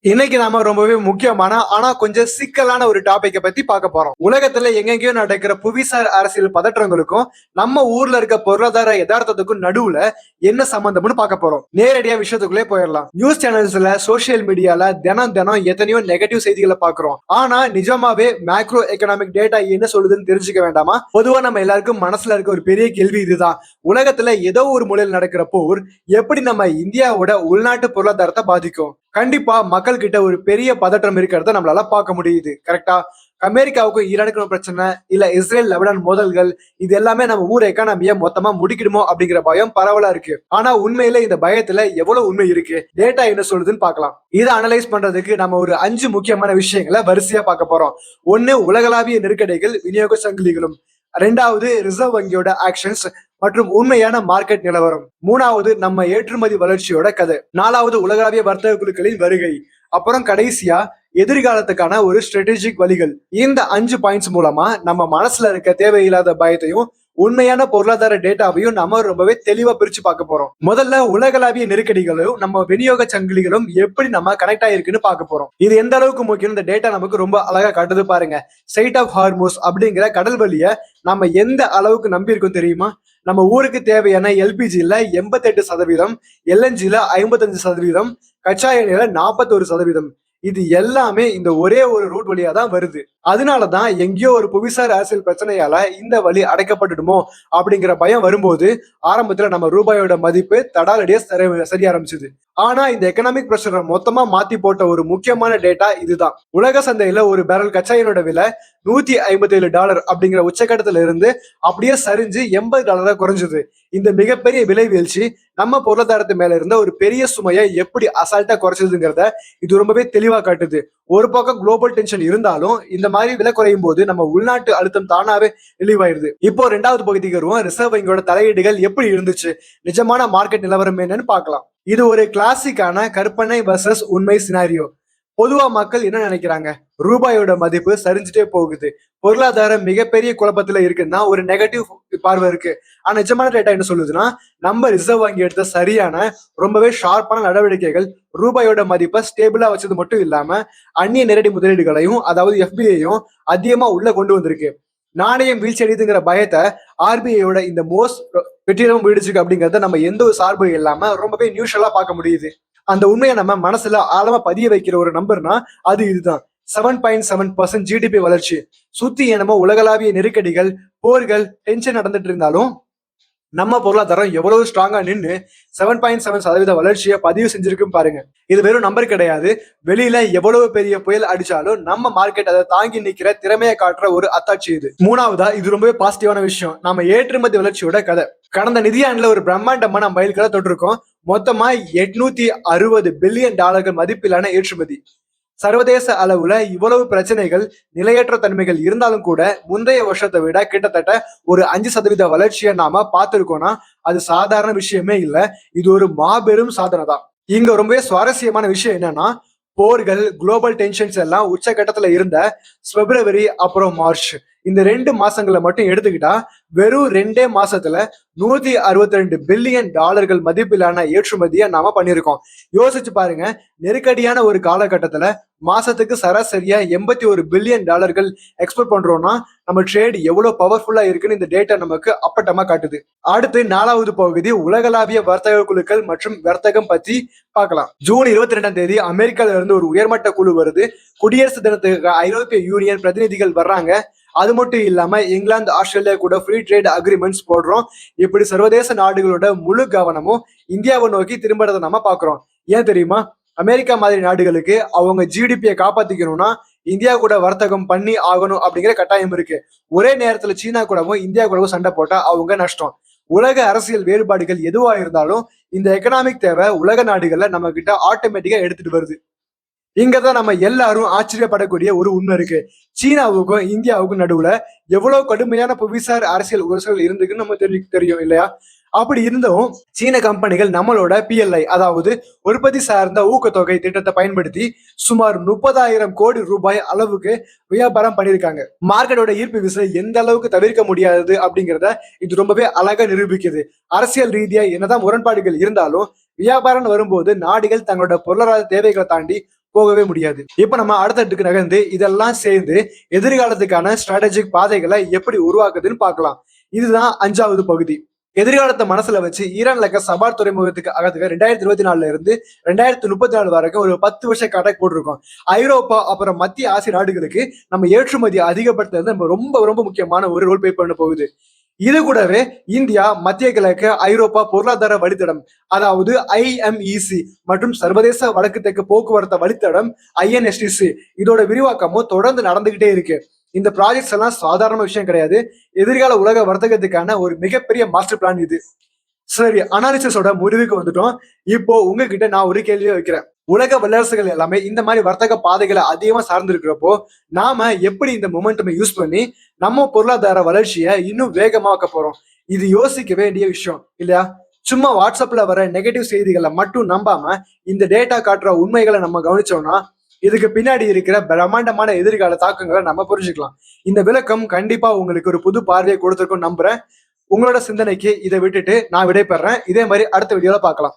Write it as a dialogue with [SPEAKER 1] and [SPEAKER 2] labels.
[SPEAKER 1] இன்னைக்கு நாம ரொம்பவே முக்கியமான ஆனா கொஞ்சம் சிக்கலான ஒரு டாபிக்கை பத்தி பார்க்க போறோம். உலகத்துல எங்கெங்கயோ நடக்கிற புவிசார் அரசியல் பதற்றங்களுக்கும் நம்ம ஊர்ல இருக்க பொருளாதார யதார்த்தத்துக்கும் நடுவுல என்ன சம்பந்தம்னு பார்க்க போறோம். நேரடியா விஷயத்துக்குள்ளே போயிடலாம். நியூஸ் சேனல்ஸ்ல சோசியல் மீடியால தினம் தினம் எத்தனையோ நெகட்டிவ் செய்திகளை பார்க்கிறோம். ஆனா நிஜமாவே மேக்ரோ எக்கனாமிக் டேட்டா என்ன சொல்லுதுன்னு தெரிஞ்சுக்க வேண்டாமா? பொதுவா நம்ம எல்லாருக்கும் மனசுல இருக்க ஒரு பெரிய கேள்வி இதுதான். உலகத்துல ஏதோ ஒரு மூலையில் நடக்கிற போர் எப்படி நம்ம இந்தியாவோட உள்நாட்டு பொருளாதாரத்தை பாதிக்கும்? கண்டிப்பா மக்கள் கிட்ட ஒரு பெரிய பதற்றம் இருக்கிறத நம்மளால பார்க்க முடியுது. கரெக்டா? அமெரிக்காவுக்கும் ஈரானுக்கும் பிரச்சனை, இல்ல இஸ்ரேல் லெபனான் மோதல்கள், இது எல்லாமே நம்ம ஊர் எக்கானமிய மொத்தமா முடிக்கிடுமோ அப்படிங்கிற பயம் பரவலா இருக்கு. ஆனா உண்மையில இந்த பயத்துல எவ்வளவு உண்மை இருக்கு, டேட்டா என்ன சொல்லுதுன்னு பார்க்கலாம். இதை அனலைஸ் பண்றதுக்கு நம்ம ஒரு 5 முக்கியமான விஷயங்களை வரிசையா பார்க்க போறோம். ஒண்ணு, உலகளாவிய நெருக்கடிகள் விநியோக சங்கிலிகளும். ரெண்டாவது, ரிசர்வ் வங்கியோட ஆக்ஷன்ஸ் மற்றும் உண்மையான மார்க்கெட் நிலவரம். மூணாவது, நம்ம ஏற்றுமதி வளர்ச்சியோட கதை. நாலாவது, உலகளாவிய வர்த்தக குழுக்களின் வருகை. அப்புறம் கடைசியா எதிர்காலத்துக்கான ஒரு ஸ்ட்ராட்டஜிக் வழிகள். இந்த 5 பாயிண்ட்ஸ் மூலமா நம்ம மனசுல இருக்க தேவையில்லாத பயத்தையும் உண்மையான பொருளாதார டேட்டாவையும் நம்ம ரொம்பவே தெளிவா பிரிச்சு பார்க்க போறோம். முதல்ல உலகளாவிய நெருக்கடிகளும் நம்ம விநியோக சங்கிலிகளும் எப்படி நம்ம கனெக்ட் ஆயிருக்குன்னு பார்க்க போறோம். இது எந்த அளவுக்கு முக்கியம் இந்த டேட்டா நமக்கு ரொம்ப அழகா காட்டுது பாருங்க. ஸ்ட்ரெய்ட் ஆஃப் ஹார்மோஸ் அப்படிங்கிற கடல் வழிய நம்ம எந்த அளவுக்கு நம்பி இருக்கோம் தெரியுமா? நம்ம ஊருக்கு தேவையான எல்பிஜில 88%, எல்என்ஜில 55%, கச்சா எண்ணெயில 41%. இது எல்லாமே இந்த ஒரே ஒரு ரூட் வழியா தான் வருது. அதனாலதான் எங்கேயோ ஒரு புவிசார் அரசியல் பிரச்சனையால இந்த வழி அடைக்கப்பட்டுடுமோ அப்படிங்கிற பயம் வரும்போது ஆரம்பத்துல நம்ம ரூபாயோட மதிப்பு தடாலடியா சரிய ஆரம்பிச்சது. ஆனா இந்த எக்கனாமிக் பிரஷரை மொத்தமா மாத்தி போட்ட ஒரு முக்கியமான டேட்டா இதுதான். உலக சந்தையில ஒரு பேரல் கச்சா எண்ணெயோட விலை $157 அப்படிங்கிற உச்சக்கட்டத்துல இருந்து அப்படியே சரிஞ்சு $80 குறைஞ்சது. இந்த மிகப்பெரிய விலை வீழ்ச்சி நம்ம பொருளாதாரத்து மேல இருந்த ஒரு பெரிய சுமையை எப்படி அசால்ட்டா குறைச்சதுங்கிறத இது ரொம்பவே தெளிவா காட்டுது. ஒரு பக்கம் குளோபல் டென்ஷன் இருந்தாலும் இந்த மாதிரி விலை குறையும் போது நம்ம உள்நாட்டு அழுத்தம் தானாவே தெளிவாயிருது. இப்போ 2வது பகுதிக்கு வருவோம். ரிசர்வ் வங்கியோட தலையீடுகள் எப்படி இருந்துச்சு, நிஜமான மார்க்கெட் நிலவரம் என்னன்னு பார்க்கலாம். இது ஒரு கிளாசிக்கான கற்பனை வர்சஸ் உண்மை சினாரியோ. பொதுவா மக்கள் என்ன நினைக்கிறாங்க? ரூபாயோட மதிப்பு சரிஞ்சுட்டே போகுது, பொருளாதாரம் மிகப்பெரிய குழப்பத்துல இருக்குன்னா ஒரு நெகட்டிவ் பார்வை இருக்கு. ஆனா நிஜமான டேட்டா என்ன சொல்லுதுன்னா, நம்ம ரிசர்வ் வங்கி எடுத்த சரியான ரொம்பவே ஷார்ப்பான நடவடிக்கைகள் ரூபாயோட மதிப்பை ஸ்டேபிளா வச்சது மட்டும் இல்லாம அந்நிய நேரடி முதலீடுகளையும், அதாவது எஃபிஐயும் அதிகமா உள்ள கொண்டு வந்திருக்கு. நாணயம் வீழ்ச்சி அடையுதுங்கிற பயத்தை ஆர்பிஐயோட இந்த மோஸ்ட் வெற்றிடம் போயிடுச்சு அப்படிங்கறத நம்ம எந்த ஒரு சார்பு இல்லாம ரொம்பவே நியூஷலா பார்க்க முடியுது. அந்த உண்மையை நம்ம மனசுல ஆழமா பதிய வைக்கிற ஒரு நம்பர்னா அது இதுதான். 7.7% ஜிடிபி வளர்ச்சி. சுத்தி என்னமோ உலகளாவிய நெருக்கடிகள், போர்கள், டென்ஷன் நடந்துட்டு இருந்தாலும் நம்ம பொருளாதாரம் எவ்வளவு ஸ்ட்ராங்கா நின்று 7.7% வளர்ச்சியை பதிவு செஞ்சிருக்கு பாருங்க. இது வெறும் நம்பர் கிடையாது. வெளியில எவ்வளவு பெரிய புயல் அடிச்சாலும் நம்ம மார்க்கெட் அதை தாங்கி நிக்கிற திறமையை காட்டுற ஒரு அத்தாட்சி இது. மூணாவதா, இது ரொம்பவே பாசிட்டிவான விஷயம், நம்ம ஏற்றுமதி வளர்ச்சியோட கதை. கடந்த நிதியாண்டுல ஒரு பிரம்மாண்டமான மைல்கல்லை தொட்டிருக்கோம். மொத்தமா $860 பில்லியன் மதிப்பிலான ஏற்றுமதி. சர்வதேச அளவுல இவ்வளவு பிரச்சனைகள், நிலையற்ற தன்மைகள் இருந்தாலும் கூட முந்தைய வருஷத்தை விட கிட்டத்தட்ட ஒரு 5% வளர்ச்சியை நாம பார்த்திருக்கோம்னா அது சாதாரண விஷயமே இல்ல. இது ஒரு மாபெரும் சாதனை தான். இங்க ரொம்பவே சுவாரஸ்யமான விஷயம் என்னன்னா, போர்கள், குளோபல் டென்ஷன்ஸ் எல்லாம் உச்சகட்டத்துல இருந்த பிப்ரவரி அப்புறம் மார்ச், இந்த 2 மாசங்களை மட்டும் எடுத்துக்கிட்டா வெறும் 2 மாசத்துல $162 பில்லியன் மதிப்பிலான ஏற்றுமதியை நாம பண்ணிருக்கோம். யோசிச்சு பாருங்க, நெருக்கடியான ஒரு காலகட்டத்துல மாசத்துக்கு சராசரியா $81 பில்லியன் எக்ஸ்போர்ட் பண்றோம்னா நம்ம ட்ரேட் எவ்வளவு பவர்ஃபுல்லா இருக்குன்னு இந்த டேட்டா நமக்கு அப்பட்டமா காட்டுது. அடுத்து 4வது பகுதி உலகளாவிய வர்த்தக குழுக்கள் மற்றும் வர்த்தகம் பத்தி பார்க்கலாம். ஜூன் 22 அமெரிக்கால இருந்து ஒரு உயர்மட்ட குழு வருது. குடியரசு தினத்துக்கு ஐரோப்பிய யூனியன் பிரதிநிதிகள் வர்றாங்க. அது மட்டும் இல்லாம இங்கிலாந்து, ஆஸ்திரேலியா கூட ஃப்ரீ ட்ரேட் அக்ரிமெண்ட்ஸ் போடுறோம். இப்படி சர்வதேச நாடுகளோட முழு கவனமும் இந்தியாவை நோக்கி திரும்பறதை நம்ம பாக்குறோம். ஏன் தெரியுமா? அமெரிக்கா மாதிரி நாடுகளுக்கு அவங்க ஜிடிபியை காப்பாத்திக்கணும்னா இந்தியா கூட வர்த்தகம் பண்ணி ஆகணும் அப்படிங்கிற கட்டாயம் இருக்கு. ஒரே நேரத்துல சீனா கூடவும் இந்தியா கூடவும் சண்டை போட்டா அவங்க நஷ்டம். உலக அரசியல் வேறுபாடுகள் எதுவா இருந்தாலும் இந்த எக்கனாமிக் தேவை உலக நாடுகள்ல நம்ம கிட்ட ஆட்டோமேட்டிக்கா எடுத்துட்டு வருது. இங்கதான் நம்ம எல்லாரும் ஆச்சரியப்படக்கூடிய ஒரு உண்மை இருக்கு. சீனாவுக்கும் இந்தியாவுக்கும் நடுவுல எவ்வளவு கடுமையான புவிசார் அரசியல் உரசல் இருந்துக்குன்னு நம்ம தெரியும் இல்லையா? அப்படி இருந்தும் சீன கம்பெனிகள் நம்மளோட பிஎல்ஐ, அதாவது உற்பத்தி சார்ந்த ஊக்கத்தொகை திட்டத்தை பயன்படுத்தி சுமார் 30,000 கோடி ரூபாய் அளவுக்கு வியாபாரம் பண்ணியிருக்காங்க. மார்க்கெட்டோட ஈர்ப்பு விசை எந்த அளவுக்கு தவிர்க்க முடியாதது அப்படிங்கிறத இது ரொம்பவே அழகா நிரூபிக்குது. அரசியல் ரீதியா என்னதான் முரண்பாடுகள் இருந்தாலும் வியாபாரம் வரும்போது நாடுகள் தங்களோட பொருளாதார தேவைகளை தாண்டி போகவே முடியாது. இப்ப நம்ம அடுத்தடுக்கு நகர்ந்து இதெல்லாம் சேர்ந்து எதிர்காலத்துக்கான ஸ்ட்ராட்டஜிக் பாதைகளை எப்படி உருவாக்குதுன்னு பார்க்கலாம். இதுதான் 5வது பகுதி. எதிர்காலத்தை மனசுல வச்சு ஈரான்ல இருக்க சபார் துறைமுகத்துக்கு அகத்துக்கு 2024 இருந்து 2034 வரைக்கும் ஒரு 10 வருஷ கான்ட்ராக்ட் போட்டிருக்கோம். ஐரோப்பா அப்புறம் மத்திய ஆசிய நாடுகளுக்கு நம்ம ஏற்றுமதி அதிகப்படுத்துறது நம்ம ரொம்ப ரொம்ப முக்கியமான ஒரு ரோல் ப்ளே பண்ண போகுது. இது கூடவே இந்தியா, மத்திய கிழக்கு, ஐரோப்பா பொருளாதார வழித்தடம் அதாவது IMEC மற்றும் சர்வதேச வடக்கு தெற்கு போக்குவரத்து வழித்தடம் INSTC இதோட விரிவாக்கமும் தொடர்ந்து நடந்துகிட்டே இருக்கு. இந்த ப்ராஜெக்ட்ஸ் எல்லாம் சாதாரண விஷயம் கிடையாது. எதிர்கால உலக வர்த்தகத்துக்கான ஒரு மிகப்பெரிய மாஸ்டர் பிளான் இது. சரி, அனாலிசிஸோட முடிவுக்கு வந்துட்டோம். இப்போ உங்ககிட்ட நான் ஒரு கேள்வியை வைக்கிறேன். உலக வல்லரசுகள் எல்லாமே இந்த மாதிரி வர்த்தக பாதைகளை அதிகமா சார்ந்திருக்கிறப்போ நாம எப்படி இந்த மொமெண்டம் யூஸ் பண்ணி நம்ம பொருளாதார வளர்ச்சியை இன்னும் வேகமாக்க போறோம்? இது யோசிக்க வேண்டிய விஷயம் இல்லையா? சும்மா வாட்ஸ்அப்ல வர நெகட்டிவ் செய்திகளை மட்டும் நம்பாம இந்த டேட்டா காட்டுற உண்மைகளை நம்ம கவனிச்சோம்னா இதுக்கு பின்னாடி இருக்கிற பிரம்மாண்டமான எதிர்கால தாக்கங்களை நம்ம புரிஞ்சுக்கலாம். இந்த விளக்கம் கண்டிப்பா உங்களுக்கு ஒரு புது பார்வையை கொடுத்திருக்கும் நம்புறேன். உங்களோட சிந்தனைக்கு இதை விட்டுட்டு நான் விடைபெறேன். இதே மாதிரி அடுத்த வீடியோல பார்க்கலாம்.